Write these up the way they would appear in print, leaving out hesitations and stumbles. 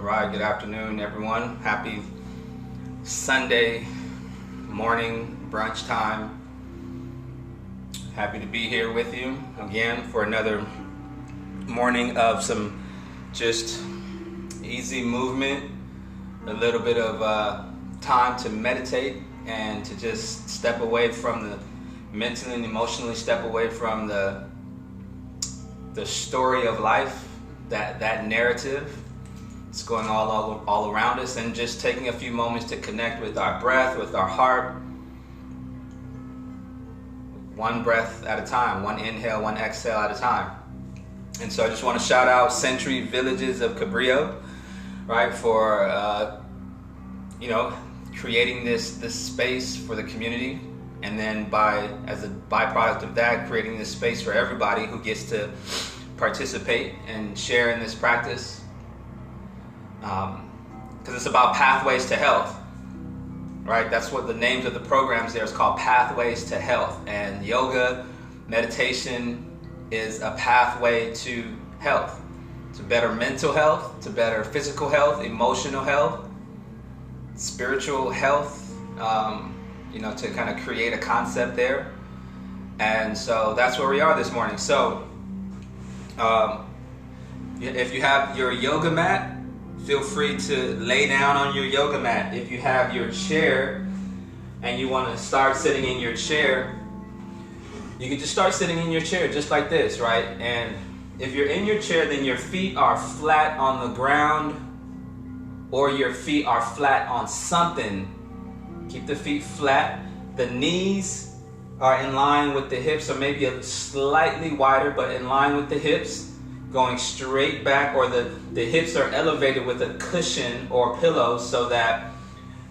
All right, good afternoon, everyone. Happy Sunday morning brunch time. Happy to be here with you again for another morning of some just easy movement, a little bit of time to meditate and to just step away from the mentally and emotionally step away from the story of life, that narrative. It's going all around us, and just taking a few moments to connect with our breath, with our heart. One breath at a time, one inhale, one exhale at a time. And so I just want to shout out Century Villages of Cabrillo, right, for creating this space for the community, and then as a byproduct of that, creating this space for everybody who gets to participate and share in this practice. Because it's about pathways to health, right? That's what the names of the programs there is called, Pathways to Health. And yoga, meditation is a pathway to health, to better mental health, to better physical health, emotional health, spiritual health, to kind of create a concept there. And so that's where we are this morning. So if you have your yoga mat, feel free to lay down on your yoga mat. If you have your chair and you want to start sitting in your chair, you can just start sitting in your chair just like this, right? And if you're in your chair, then your feet are flat on the ground, or your feet are flat on something. Keep the feet flat. The knees are in line with the hips, or maybe a slightly wider, but in line with the hips, going straight back, or the hips are elevated with a cushion or pillow, so that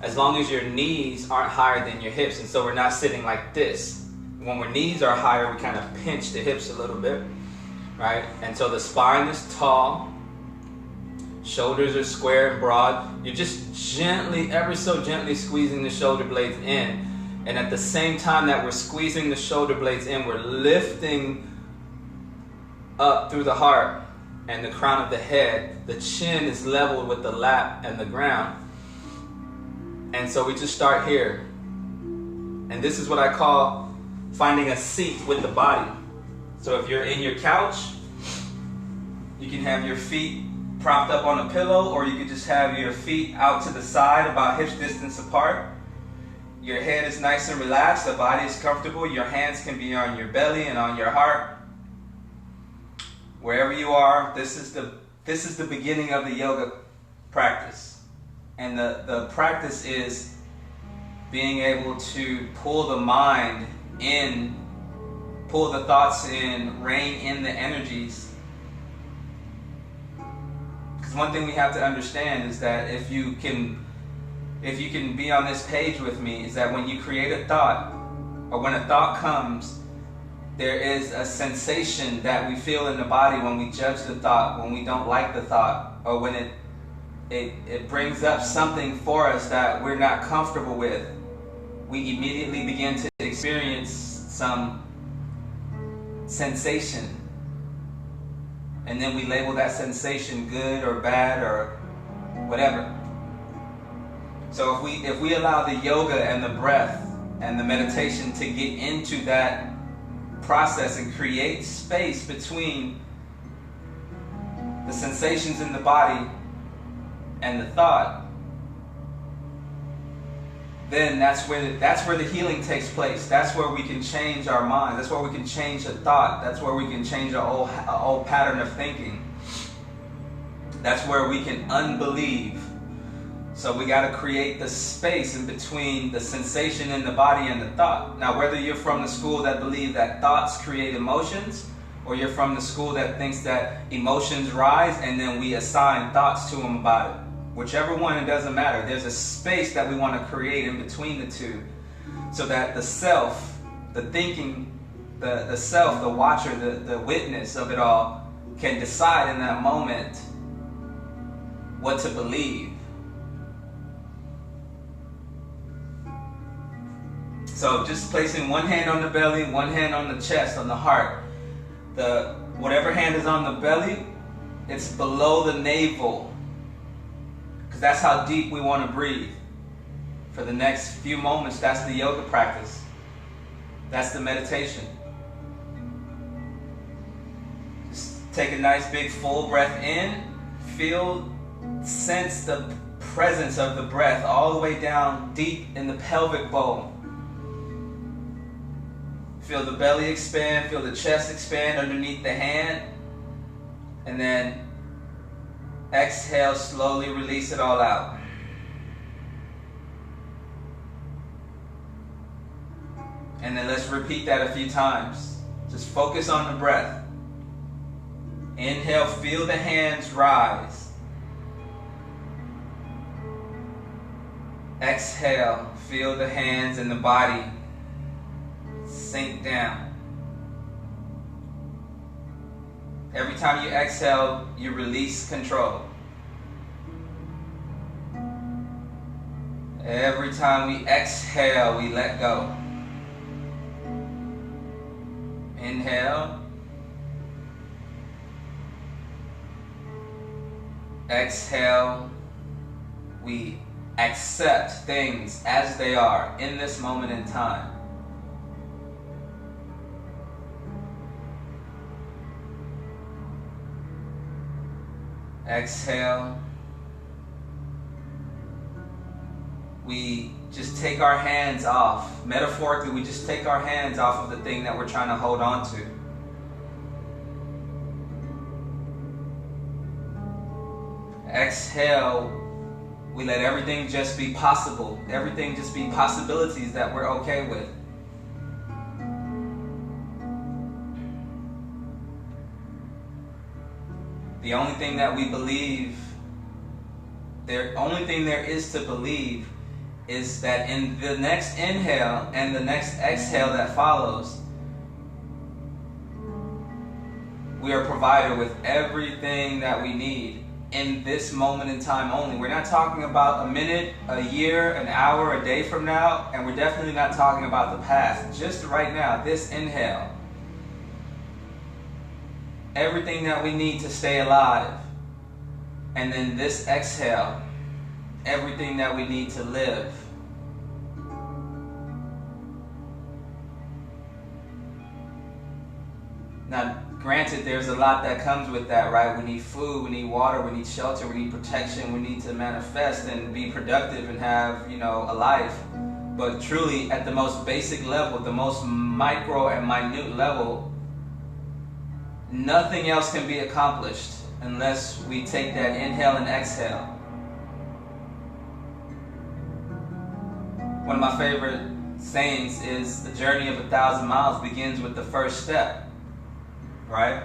as long as your knees aren't higher than your hips, and so we're not sitting like this. When our knees are higher, we kind of pinch the hips a little bit, right? And so the spine is tall, shoulders are square and broad. You're just gently, ever so gently squeezing the shoulder blades in. And at the same time that we're squeezing the shoulder blades in, we're lifting up through the heart and the crown of the head. The chin is level with the lap and the ground. And so we just start here. And this is what I call finding a seat with the body. So if you're in your couch, you can have your feet propped up on a pillow, or you can just have your feet out to the side, about hips distance apart. Your head is nice and relaxed, the body is comfortable. Your hands can be on your belly and on your heart. Wherever you are, this is the beginning of the yoga practice. And the practice is being able to pull the mind in, pull the thoughts in, rein in the energies. Because one thing we have to understand is that if you can be on this page with me, is that when you create a thought, or when a thought comes, there is a sensation that we feel in the body when we judge the thought, when we don't like the thought, or when it brings up something for us that we're not comfortable with. We immediately begin to experience some sensation. And then we label that sensation good or bad or whatever. So if we allow the yoga and the breath and the meditation to get into that process and create space between the sensations in the body and the thought, then that's where the healing takes place. That's where we can change our mind. That's where we can change a thought. That's where we can change our old pattern of thinking. That's where we can unbelieve. So we got to create the space in between the sensation in the body and the thought. Now, whether you're from the school that believe that thoughts create emotions, or you're from the school that thinks that emotions rise and then we assign thoughts to them about it, whichever one, it doesn't matter. There's a space that we want to create in between the two, so that the self, the thinking, the self, the watcher, the witness of it all, can decide in that moment what to believe. So just placing one hand on the belly, one hand on the chest, on the heart. Whatever hand is on the belly, it's below the navel. because that's how deep we want to breathe. For the next few moments, that's the yoga practice. That's the meditation. Just take a nice big full breath in. Sense the presence of the breath all the way down deep in the pelvic bone. Feel the belly expand, feel the chest expand underneath the hand. And then exhale, slowly release it all out. And then let's repeat that a few times. Just focus on the breath. Inhale, feel the hands rise. Exhale, feel the hands and the body sink down. Every time you exhale, you release control. Every time we exhale, we let go. Inhale. Exhale. We accept things as they are in this moment in time. Exhale. We just take our hands off. Metaphorically, we just take our hands off of the thing that we're trying to hold on to. Exhale. We let everything just be possible. Everything just be possibilities that we're okay with. The only thing that we believe, the only thing there is to believe is that in the next inhale and the next exhale that follows, we are provided with everything that we need in this moment in time only. We're not talking about a minute, a year, an hour, a day from now, and we're definitely not talking about the past. Just right now, this inhale. Everything that we need to stay alive. And then this exhale, everything that we need to live. Now, granted, there's a lot that comes with that, right? We need food, we need water, we need shelter, we need protection, we need to manifest and be productive and have, a life. But truly, at the most basic level, the most micro and minute level, nothing else can be accomplished unless we take that inhale and exhale. One of my favorite sayings is the journey of 1,000 miles begins with the first step. Right?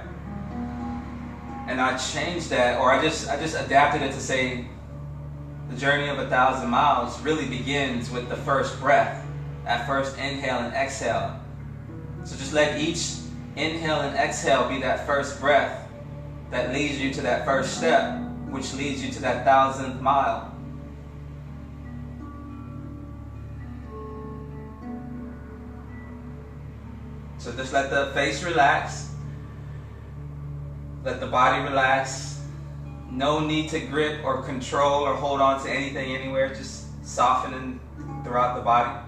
And I changed that, or I just adapted it to say the journey of 1,000 miles really begins with the first breath, that first inhale and exhale. So just let each inhale and exhale be that first breath that leads you to that first step, which leads you to that 1,000th mile. So just let the face relax. Let the body relax. No need to grip or control or hold on to anything anywhere. Just softening throughout the body.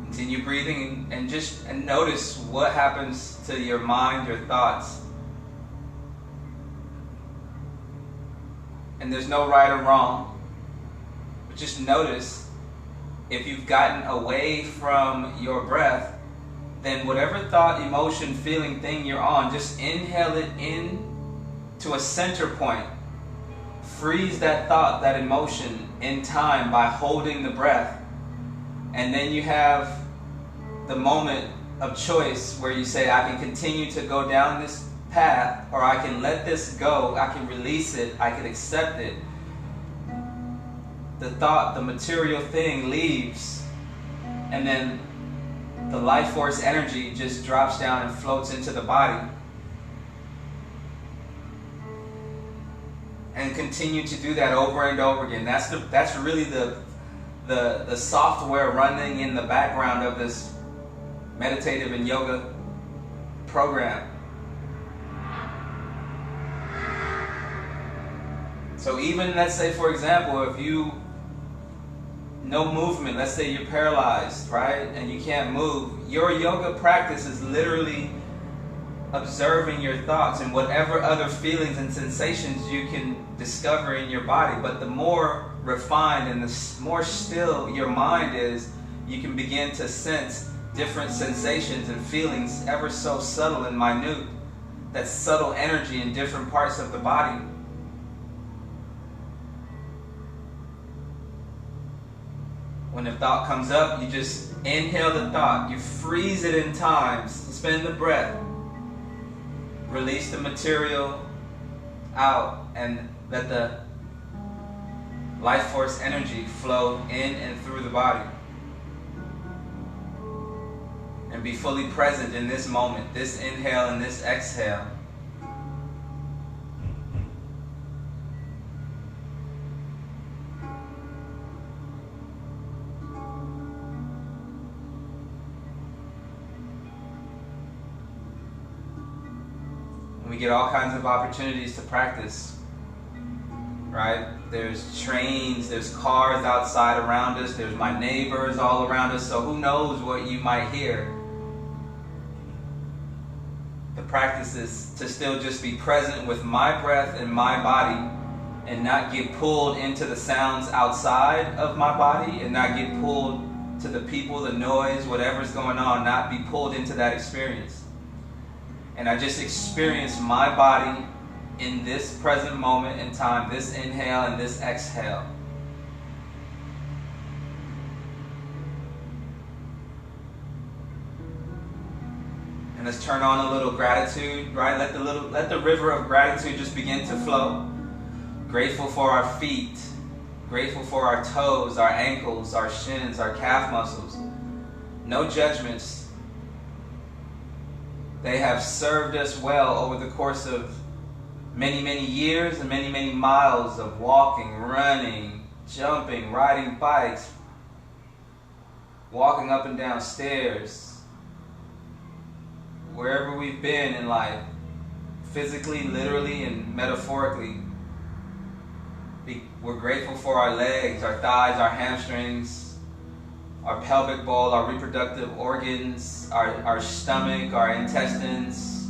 Continue breathing and notice what happens to your mind, your thoughts. And there's no right or wrong, but just notice if you've gotten away from your breath, then whatever thought, emotion, feeling thing you're on, just inhale it in to a center point. freeze that thought, that emotion in time by holding the breath. And then you have the moment of choice where you say, I can continue to go down this path, or I can let this go, I can release it, I can accept it. The thought, the material thing leaves, and then the life force energy just drops down and floats into the body. And continue to do that over and over again. That's really the software running in the background of this meditative and yoga program. So even, let's say, for example, if no movement, let's say you're paralyzed, right? And you can't move, your yoga practice is literally observing your thoughts and whatever other feelings and sensations you can discover in your body. But the more refined and the more still your mind is, you can begin to sense different sensations and feelings, ever so subtle and minute. That subtle energy in different parts of the body. When a thought comes up, you just inhale the thought, you freeze it in time, suspend the breath, release the material out, and let the life force energy flow in and through the body. And be fully present in this moment, this inhale and this exhale. We get all kinds of opportunities to practice, right? There's trains, there's cars outside around us, there's my neighbors all around us, so who knows what you might hear. The practice is to still just be present with my breath and my body, and not get pulled into the sounds outside of my body, and not get pulled to the people, the noise, whatever's going on, not be pulled into that experience. And I just experience my body in this present moment in time, this inhale and this exhale. And let's turn on a little gratitude, right? Let the river of gratitude just begin to flow. Grateful for our feet, grateful for our toes, our ankles, our shins, our calf muscles. No judgments. They have served us well over the course of many, many years and many, many miles of walking, running, jumping, riding bikes, walking up and down stairs, wherever we've been in life, physically, literally, and metaphorically. We're grateful for our legs, our thighs, our hamstrings, our pelvic bowl, our reproductive organs, our stomach, our intestines,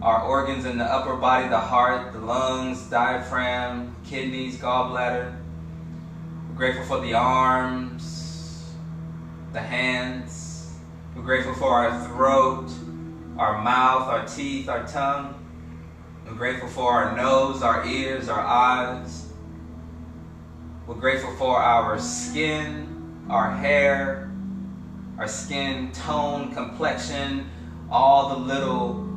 our organs in the upper body, the heart, the lungs, diaphragm, kidneys, gallbladder. We're grateful for the arms, the hands. We're grateful for our throat, our mouth, our teeth, our tongue. We're grateful for our nose, our ears, our eyes. We're grateful for our skin, our hair, our skin tone, complexion, all the little,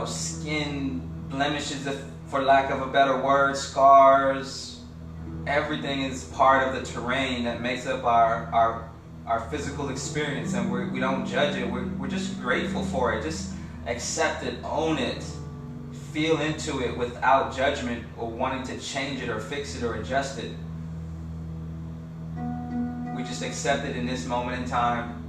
skin blemishes, for lack of a better word, scars. Everything is part of the terrain that makes up our physical experience, and we don't judge it. We're just grateful for it. Just accept it, own it, feel into it without judgment or wanting to change it or fix it or adjust it. We just accept it in this moment in time.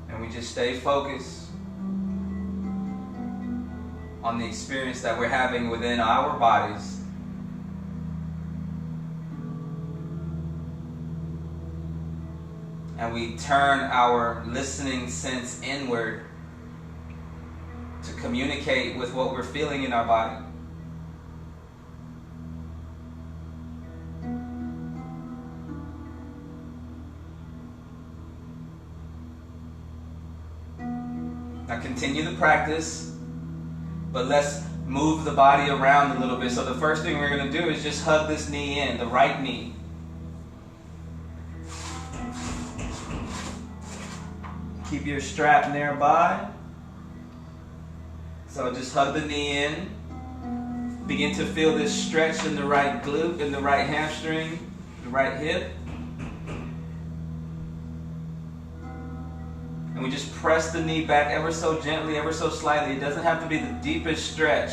And we just stay focused on the experience that we're having within our bodies. And we turn our listening sense inward to communicate with what we're feeling in our body. Now continue the practice, but let's move the body around a little bit. So the first thing we're going to do is just hug this knee in, the right knee. Keep your strap nearby. So just hug the knee in. Begin to feel this stretch in the right glute, in the right hamstring, the right hip. And we just press the knee back ever so gently, ever so slightly. It doesn't have to be the deepest stretch.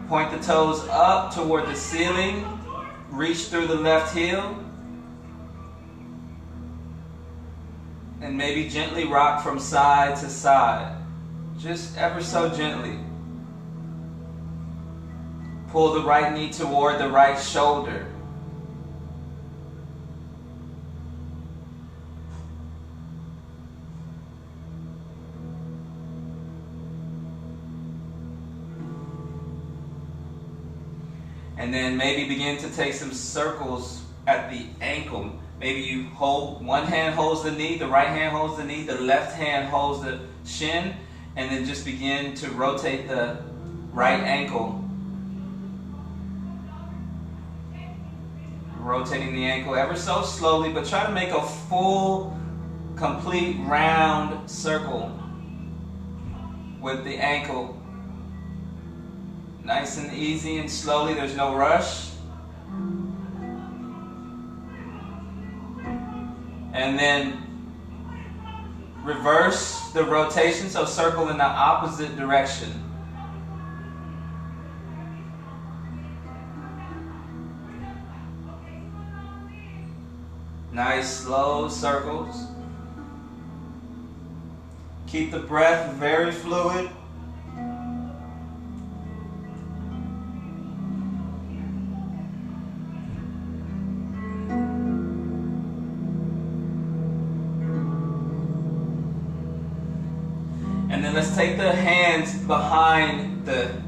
Point the toes up toward the ceiling. Reach through the left heel. And maybe gently rock from side to side. Just ever so gently. Pull the right knee toward the right shoulder. And then maybe begin to take some circles at the ankle. Maybe you hold, one hand holds the knee, the right hand holds the knee, the left hand holds the shin, and then just begin to rotate the right ankle. Rotating the ankle ever so slowly, but try to make a full, complete round circle with the ankle. Nice and easy and slowly, there's no rush. And then reverse the rotation, so circle in the opposite direction. Nice slow circles. Keep the breath very fluid. And then let's take the hands behind the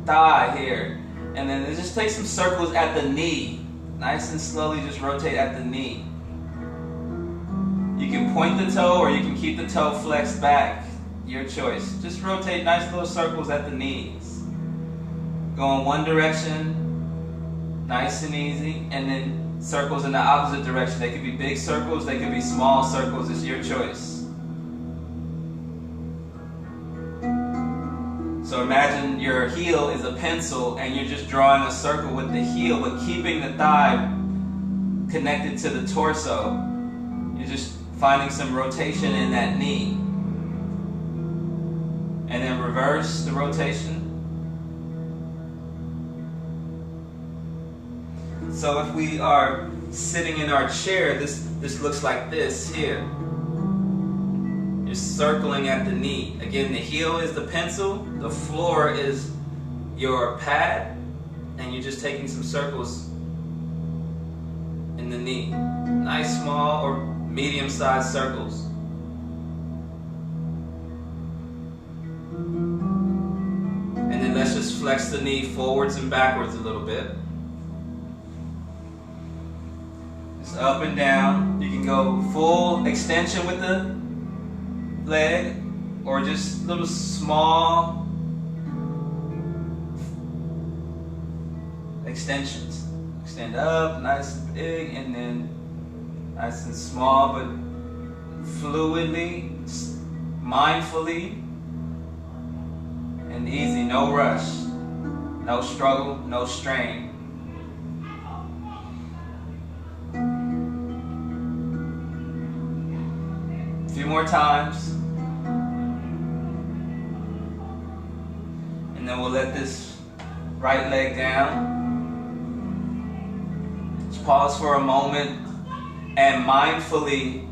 thigh here. And then just take some circles at the knee. Nice and slowly just rotate at the knee. You can point the toe or you can keep the toe flexed back. Your choice. Just rotate nice little circles at the knees. Go in one direction, nice and easy, and then circles in the opposite direction. They could be big circles, they could be small circles. It's your choice. So imagine your heel is a pencil and you're just drawing a circle with the heel, but keeping the thigh connected to the torso. You're just finding some rotation in that knee. And then reverse the rotation. So if we are sitting in our chair, this looks like this here. You're circling at the knee. Again, the heel is the pencil, the floor is your pad, and you're just taking some circles in the knee. Nice small or medium-sized circles. And then let's just flex the knee forwards and backwards a little bit. Just up and down. You can go full extension with the leg, or just little small extensions. Extend up, nice and big, and then nice and small, but fluidly, mindfully, and easy. No rush, no struggle, no strain. A few more times. And then we'll let this right leg down. Just pause for a moment and mindfully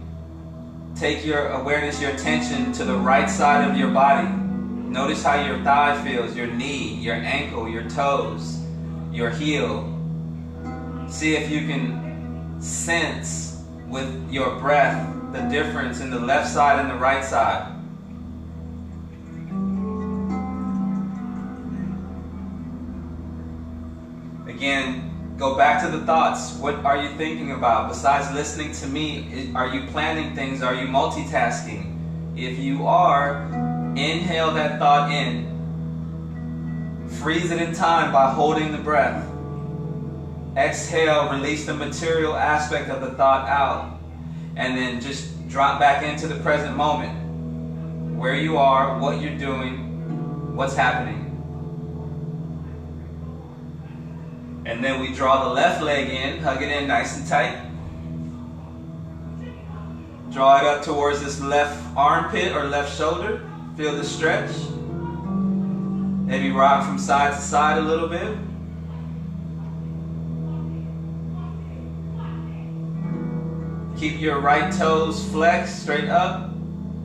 take your awareness, your attention to the right side of your body. Notice how your thigh feels, your knee, your ankle, your toes, your heel. See if you can sense with your breath the difference in the left side and the right side. Again, Go back to the thoughts. What are you thinking about? Besides listening to me, are you planning things? Are you multitasking? If you are, inhale that thought in. Freeze it in time by holding the breath. Exhale, release the material aspect of the thought out. And then just drop back into the present moment. Where you are, what you're doing, what's happening. And then we draw the left leg in, hug it in nice and tight. Draw it up towards this left armpit or left shoulder. Feel the stretch. Maybe rock from side to side a little bit. Keep your right toes flexed, straight up,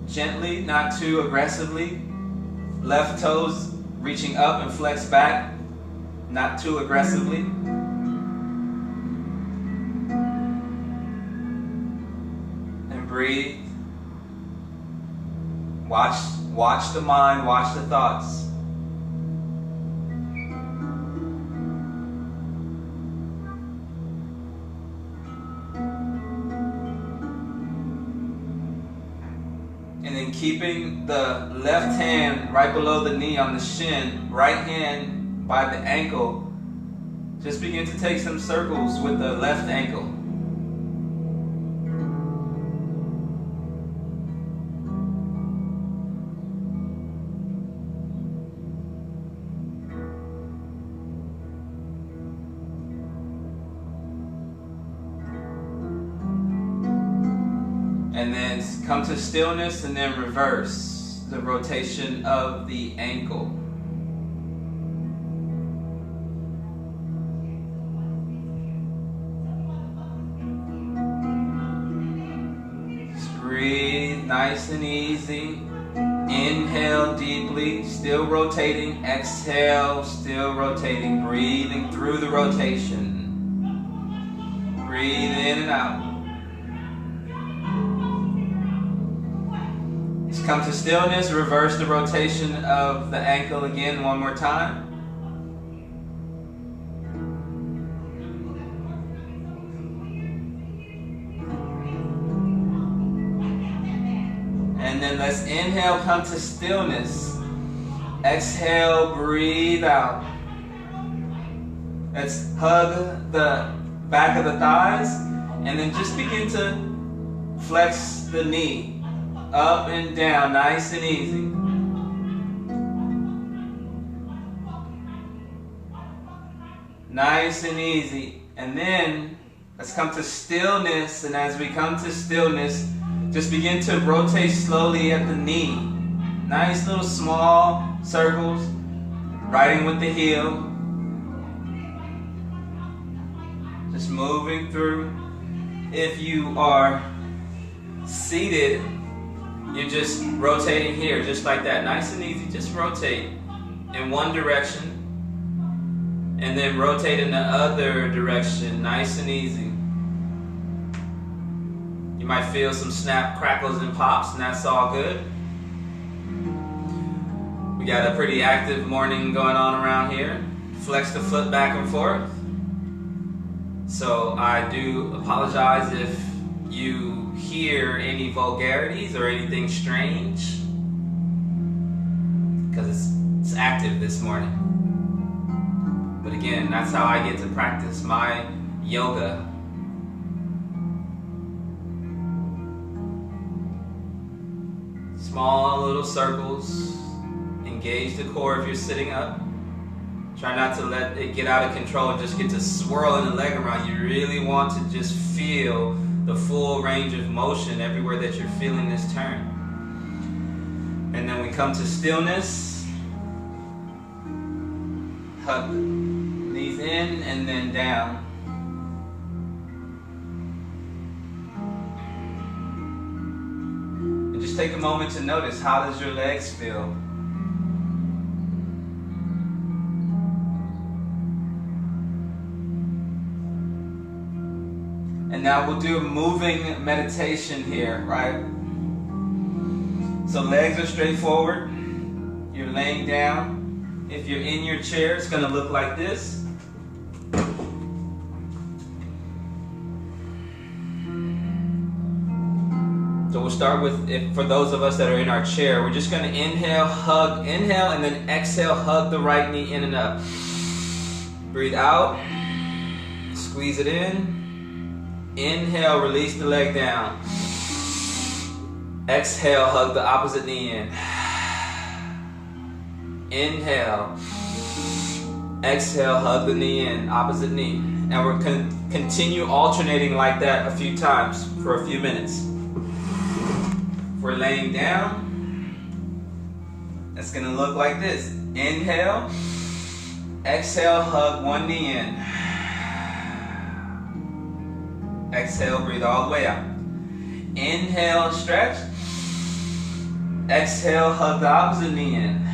gently, not too aggressively. Left toes reaching up and flex back, not too aggressively. And breathe. Watch the mind, watch the thoughts. And then keeping the left hand right below the knee on the shin, right hand by the ankle, just begin to take some circles with the left ankle. And then come to stillness and then reverse the rotation of the ankle. Breathe nice and easy. Inhale deeply, still rotating. Exhale, still rotating. Breathing through the rotation. Breathe in and out. Just come to stillness. Reverse the rotation of the ankle again one more time. And then let's inhale, come to stillness. Exhale, breathe out. Let's hug the back of the thighs and then just begin to flex the knee up and down, nice and easy. Nice and easy. And then let's come to stillness, and as we come to stillness, just begin to rotate slowly at the knee. Nice little small circles, riding with the heel. Just moving through. If you are seated, you're just rotating here, just like that. Nice and easy. Just rotate in one direction, and then rotate in the other direction. Nice and easy. You might feel some snap, crackles, and pops, and that's all good. We got a pretty active morning going on around here. Flex the foot back and forth. So I do apologize if you hear any vulgarities or anything strange, because it's active this morning. But again, that's how I get to practice my yoga. Small little circles. Engage the core if you're sitting up. Try not to let it get out of control and just get to swirling the leg around. You really want to just feel the full range of motion everywhere that you're feeling this turn. And then we come to stillness. Hug knees in and then down. And just take a moment to notice, how does your legs feel? And now we'll do a moving meditation here, right? So legs are straight forward. You're laying down. If you're in your chair, it's going to look like this. So we'll start with, for those of us that are in our chair, we're just going to inhale, hug, inhale, and then exhale, hug the right knee in and up. Breathe out, squeeze it in. Inhale, release the leg down. Exhale, hug the opposite knee in. Inhale. Exhale, hug the knee in, opposite knee. And we're continue alternating like that a few times for a few minutes. If we're laying down, it's going to look like this. Inhale. Exhale, hug one knee in. Exhale, breathe all the way out. Inhale, stretch. Exhale, hug the opposite knee in.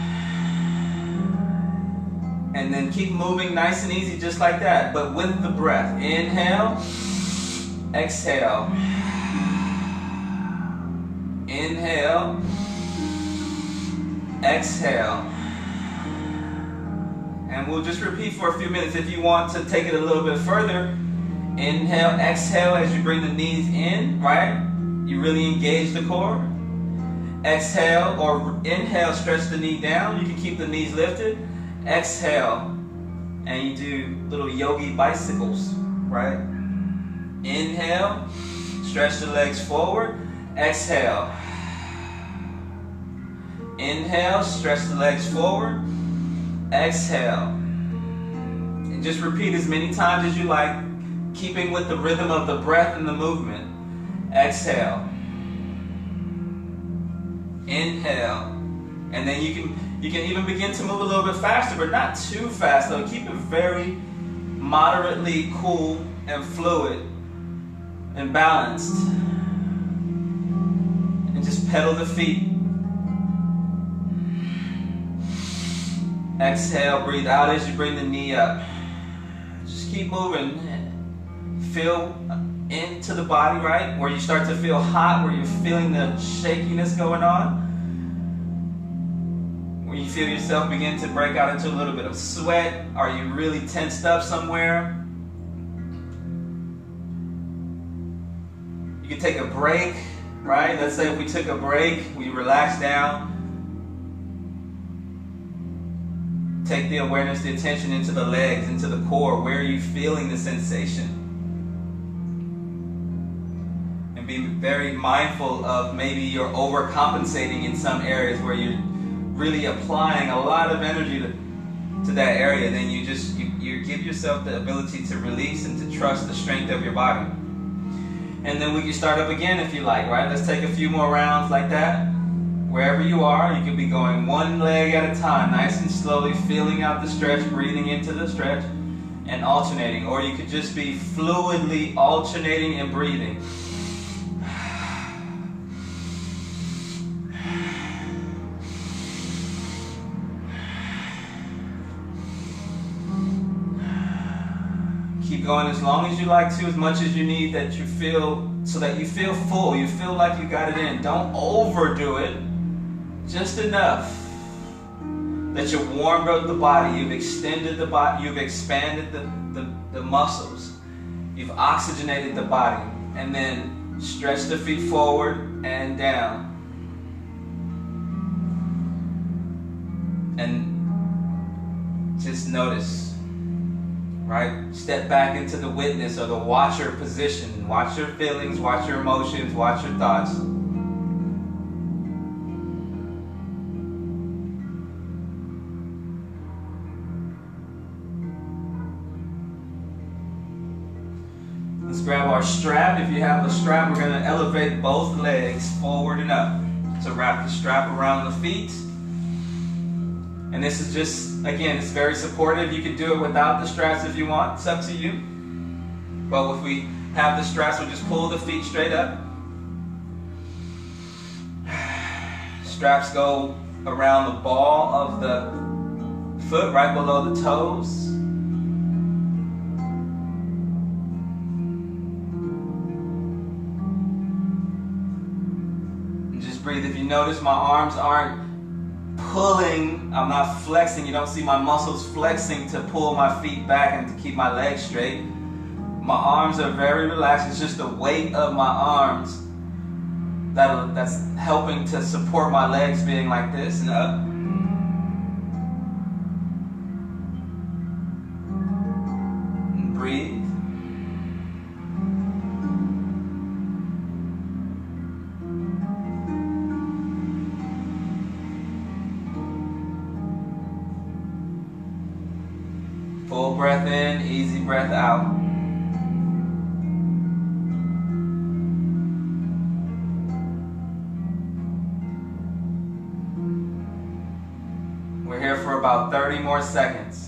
And then keep moving nice and easy just like that, but with the breath. Inhale, exhale. Inhale, exhale. And we'll just repeat for a few minutes. If you want to take it a little bit further, inhale, exhale as you bring the knees in, right? You really engage the core. Exhale or inhale, stretch the knee down. You can keep the knees lifted. Exhale, and you do little yogi bicycles, right? Inhale, stretch the legs forward. Exhale. Inhale, stretch the legs forward. Exhale. And just repeat as many times as you like, keeping with the rhythm of the breath and the movement. Exhale. Inhale. And then you can even begin to move a little bit faster, but not too fast though. Keep it very moderately cool and fluid and balanced. And just pedal the feet. Exhale, breathe out as you bring the knee up. Just keep moving. Feel into the body, right? Where you start to feel hot, where you're feeling the shakiness going on. Where you feel yourself begin to break out into a little bit of sweat. Are you really tensed up somewhere? You can take a break, right? Let's say if we took a break, we relax down. Take the awareness, the attention into the legs, into the core. Where are you feeling the sensation? And be very mindful of maybe you're overcompensating in some areas where you're really applying a lot of energy to that area. Then you give yourself the ability to release and to trust the strength of your body. And then we can start up again if you like, right? Let's take a few more rounds like that. Wherever you are, you can be going one leg at a time, nice and slowly, feeling out the stretch, breathing into the stretch, and alternating. Or you could just be fluidly alternating and breathing. Keep going as long as you like to, as much as you need, that you feel, so that you feel full, you feel like you got it in. Don't overdo it. Just enough that you warmed up the body, you've extended the body, you've expanded the muscles, you've oxygenated the body, and then stretch the feet forward and down. And just notice, right? Step back into the witness or the watcher position. Watch your feelings, watch your emotions, watch your thoughts. Let's grab our strap. If you have a strap, we're going to elevate both legs forward and up. So wrap the strap around the feet. And this is just, again, it's very supportive. You can do it without the straps if you want. It's up to you. But if we have the straps, we'll just pull the feet straight up. Straps go around the ball of the foot, right below the toes. Breathe. If you notice, my arms aren't pulling, I'm not flexing. You don't see my muscles flexing to pull my feet back and to keep my legs straight. My arms are very relaxed. It's just the weight of my arms that's helping to support my legs being like this and up. And breathe. Full breath in, easy breath out. We're here for about 30 more seconds.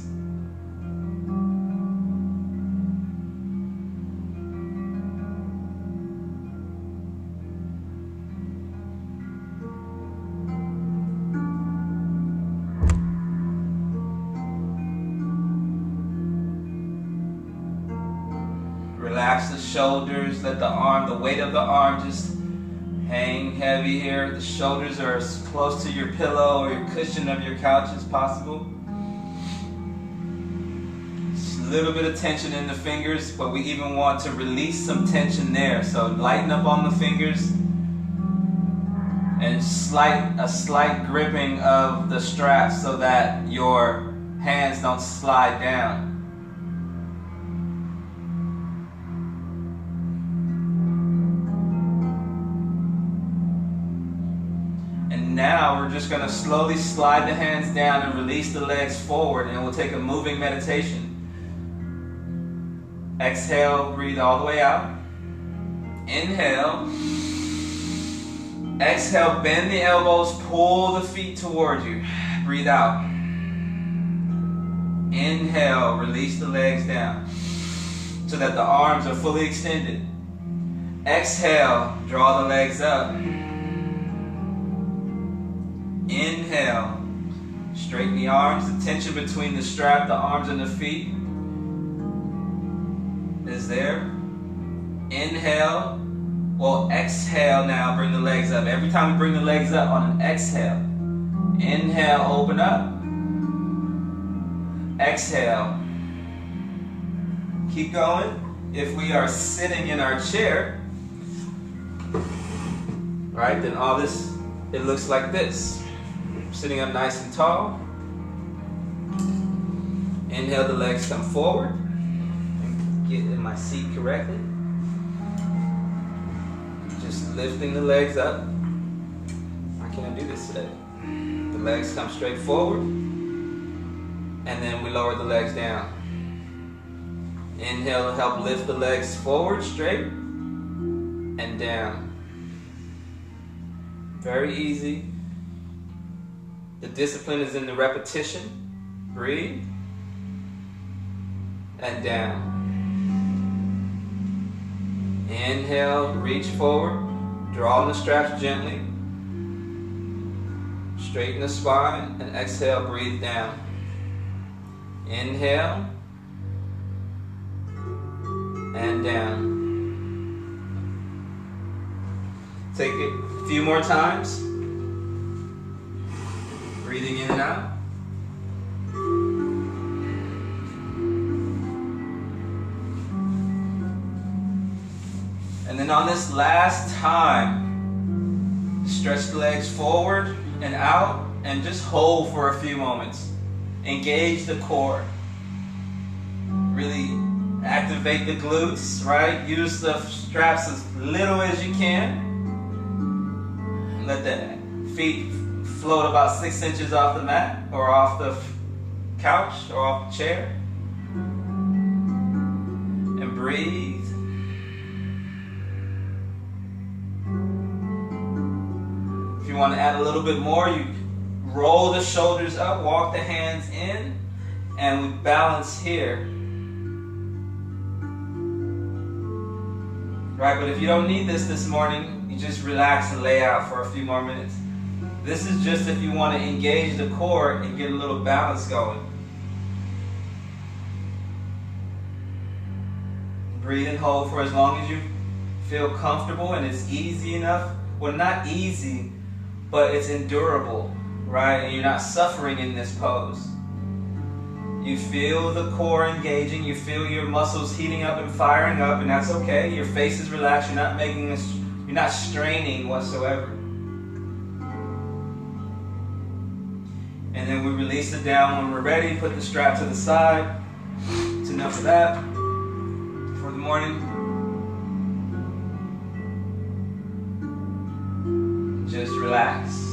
Relax the shoulders, let the weight of the arm just hang heavy here. The shoulders are as close to your pillow or your cushion of your couch as possible. Just a little bit of tension in the fingers, but we even want to release some tension there. So lighten up on the fingers and a slight gripping of the straps so that your hands don't slide down. Now we're just going to slowly slide the hands down and release the legs forward, and we'll take a moving meditation. Exhale, breathe all the way out. Inhale. Exhale, bend the elbows, pull the feet toward you. Breathe out. Inhale, release the legs down so that the arms are fully extended. Exhale, draw the legs up. Inhale, straighten the arms. The tension between the strap, the arms, and the feet is there. Inhale. Well, exhale now, bring the legs up. Every time we bring the legs up on an exhale, inhale, open up. Exhale. Keep going. If we are sitting in our chair, right, then all this, it looks like this. Sitting up nice and tall. Inhale, the legs come forward. Get in my seat correctly. Just lifting the legs up. Why can't I do this today? The legs come straight forward. And then we lower the legs down. Inhale to help lift the legs forward, straight, and down. Very easy. The discipline is in the repetition. Breathe. And down. Inhale, reach forward. Draw the straps gently. Straighten the spine. And exhale, breathe down. Inhale. And down. Take it a few more times. Breathing in and out. And then on this last time, stretch the legs forward and out and just hold for a few moments. Engage the core. Really activate the glutes, right? Use the straps as little as you can. Let the feet float about 6 inches off the mat or off the couch or off the chair. And breathe. If you want to add a little bit more, you roll the shoulders up, walk the hands in, and we balance here. Right, but if you don't need this morning, you just relax and lay out for a few more minutes. This is just if you want to engage the core and get a little balance going. Breathe and hold for as long as you feel comfortable and it's easy enough. Well, not easy, but it's endurable, right? And you're not suffering in this pose. You feel the core engaging, you feel your muscles heating up and firing up, and that's okay. Your face is relaxed, you're not making You're not straining whatsoever. And then we release it down when we're ready. Put the strap to the side. It's enough of that for the morning. Just relax.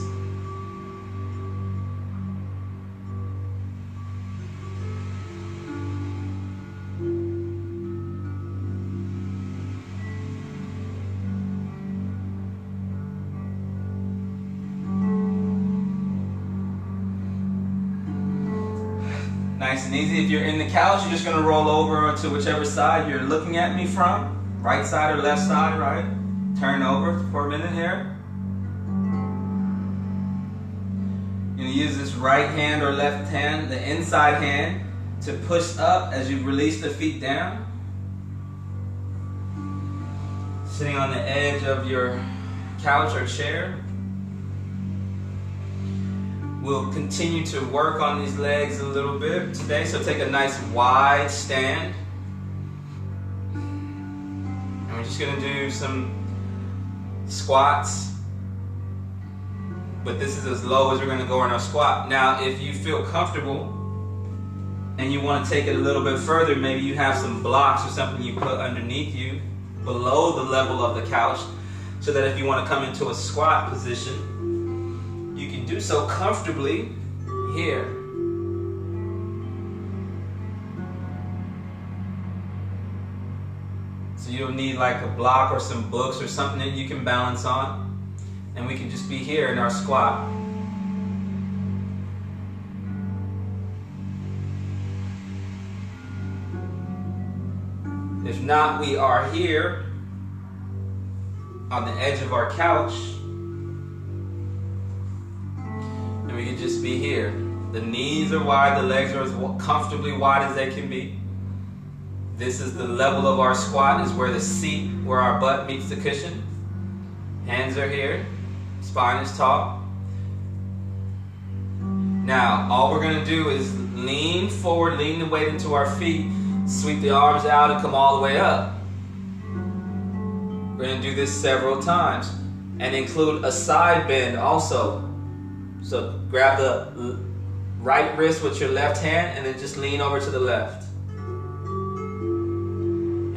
Nice and easy. If you're in the couch, you're just going to roll over to whichever side you're looking at me from. Right side or left side, right? Turn over for a minute here. You're going to use this right hand or left hand, the inside hand, to push up as you release the feet down. Sitting on the edge of your couch or chair. We'll continue to work on these legs a little bit today, so take a nice wide stand. And we're just going to do some squats. But this is as low as we're going to go in our squat. Now, if you feel comfortable and you want to take it a little bit further, maybe you have some blocks or something you put underneath you below the level of the couch, so that if you want to come into a squat position, you can do so comfortably here. So you don't need like a block or some books or something that you can balance on. And we can just be here in our squat. If not, we are here on the edge of our couch. We can just be here. The knees are wide, the legs are as comfortably wide as they can be. This is the level of our squat, is where the seat, where our butt meets the cushion. Hands are here, spine is tall. Now, all we're going to do is lean forward, lean the weight into our feet, sweep the arms out and come all the way up. We're going to do this several times and include a side bend also. So grab the right wrist with your left hand and then just lean over to the left.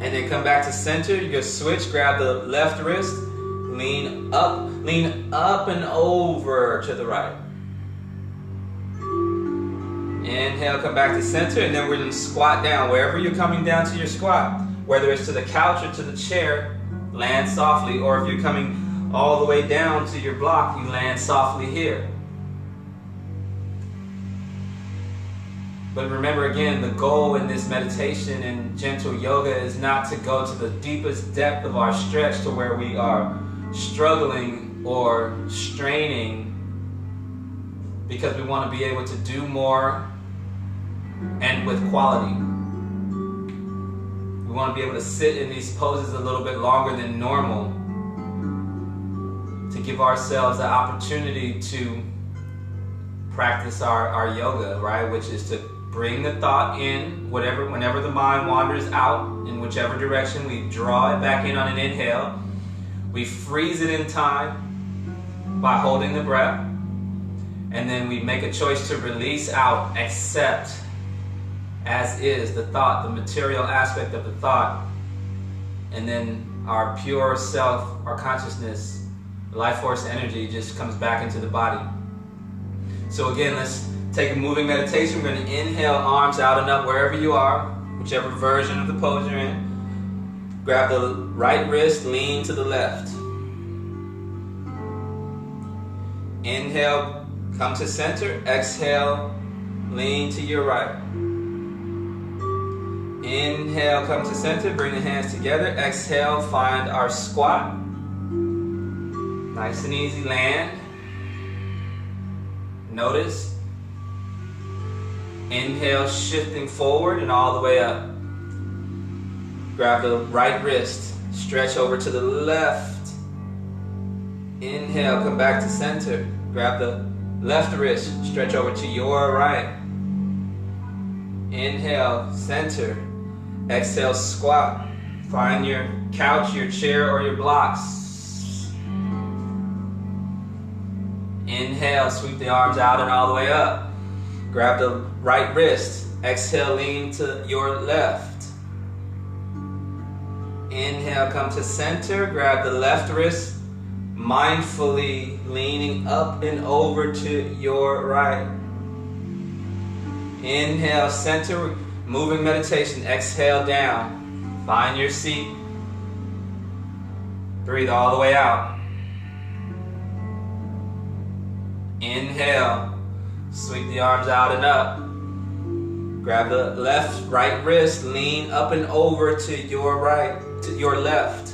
And then come back to center. You're going to switch, grab the left wrist, lean up and over to the right. Inhale, come back to center, and then we're going to squat down. Wherever you're coming down to your squat, whether it's to the couch or to the chair, land softly. Or if you're coming all the way down to your block, you land softly here. But remember again, the goal in this meditation and gentle yoga is not to go to the deepest depth of our stretch to where we are struggling or straining, because we want to be able to do more and with quality. We want to be able to sit in these poses a little bit longer than normal to give ourselves the opportunity to practice our yoga, right? Which is to bring the thought in, whenever the mind wanders out in whichever direction, we draw it back in on an inhale. We freeze it in time by holding the breath. And then we make a choice to release out, accept as is the thought, the material aspect of the thought. And then our pure self, our consciousness, life force energy just comes back into the body. So again, let's take a moving meditation. We're going to inhale, arms out and up wherever you are, whichever version of the pose you're in. Grab the right wrist, lean to the left. Inhale, come to center. Exhale, lean to your right. Inhale, come to center. Bring the hands together. Exhale, find our squat. Nice and easy, land. Notice. Inhale, shifting forward and all the way up. Grab the right wrist, stretch over to the left. Inhale, come back to center. Grab the left wrist, stretch over to your right. Inhale, center. Exhale, squat. Find your couch, your chair, or your blocks. Inhale, sweep the arms out and all the way up. Grab the right wrist. Exhale, lean to your left. Inhale, come to center. Grab the left wrist. Mindfully leaning up and over to your right. Inhale, center. Moving meditation. Exhale, down. Find your seat. Breathe all the way out. Inhale, sweep the arms out and up. Grab the right wrist, lean up and over to your right, to your left.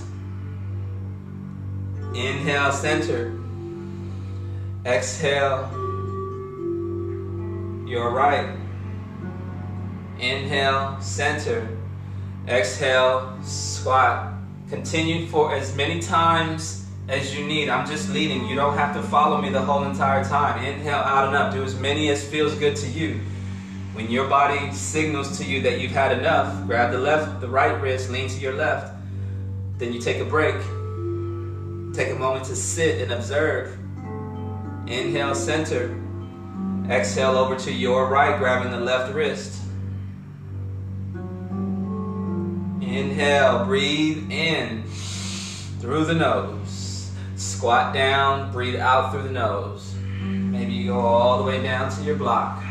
Inhale, center. Exhale, your right. Inhale, center. Exhale, squat. Continue for as many times as you need. I'm just leading. You don't have to follow me the whole entire time. Inhale, out and up. Do as many as feels good to you. When your body signals to you that you've had enough, grab the right wrist, lean to your left. Then you take a break. Take a moment to sit and observe. Inhale, center. Exhale over to your right, grabbing the left wrist. Inhale, breathe in through the nose. Squat down, breathe out through the nose. Maybe you go all the way down to your block.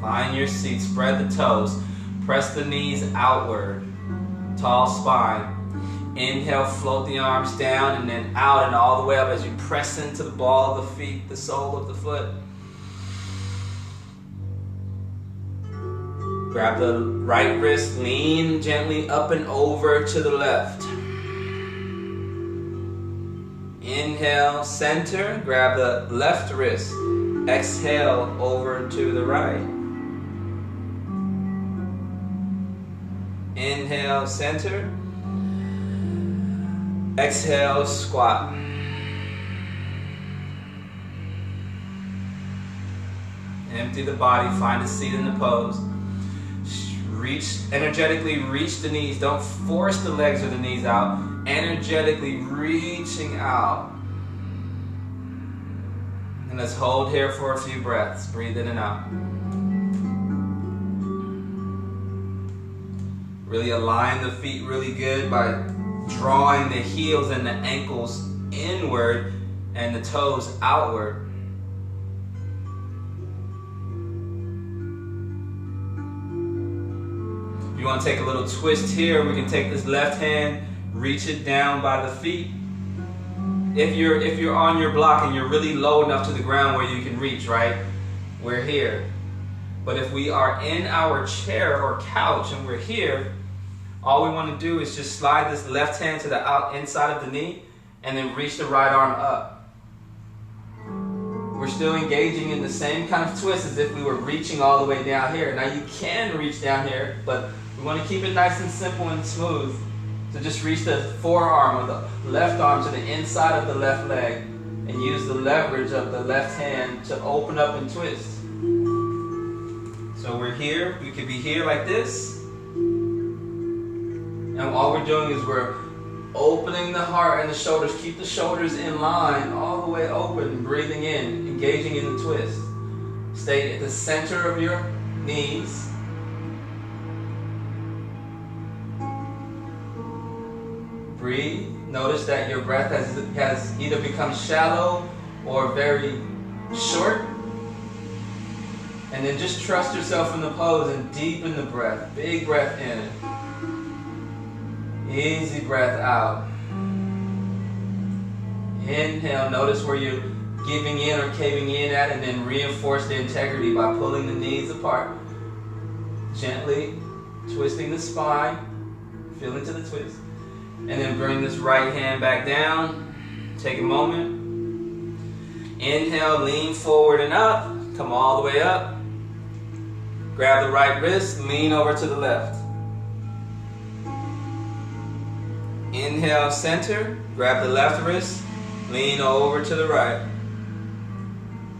Find your seat, spread the toes. Press the knees outward. Tall spine. Inhale, float the arms down and then out and all the way up as you press into the ball of the feet, the sole of the foot. Grab the right wrist, lean gently up and over to the left. Inhale, center, grab the left wrist. Exhale over to the right. Inhale, center. Exhale, squat. Empty the body, find a seat in the pose. Energetically reach the knees. Don't force the legs or the knees out. Energetically reaching out. And let's hold here for a few breaths. Breathe in and out. Really align the feet really good by drawing the heels and the ankles inward and the toes outward. You want to take a little twist here. We can take this left hand, reach it down by the feet. If you're on your block and you're really low enough to the ground where you can reach, right? We're here. But if we are in our chair or couch and we're here, all we want to do is just slide this left hand to the inside of the knee and then reach the right arm up. We're still engaging in the same kind of twist as if we were reaching all the way down here. Now you can reach down here, but we want to keep it nice and simple and smooth. So just reach the forearm or the left arm to the inside of the left leg and use the leverage of the left hand to open up and twist. So we're here. We could be here like this. And all we're doing is we're opening the heart and the shoulders. Keep the shoulders in line, all the way open, breathing in, engaging in the twist. Stay at the center of your knees. Breathe. Notice that your breath has either become shallow or very short. And then just trust yourself in the pose and deepen the breath. Big breath in. Easy breath out. Inhale. Notice where you're giving in or caving in at, and then reinforce the integrity by pulling the knees apart. Gently twisting the spine. Feel into the twist. And then bring this right hand back down. Take a moment. Inhale, lean forward and up. Come all the way up. Grab the right wrist, lean over to the left. Inhale, center. Grab the left wrist, lean over to the right.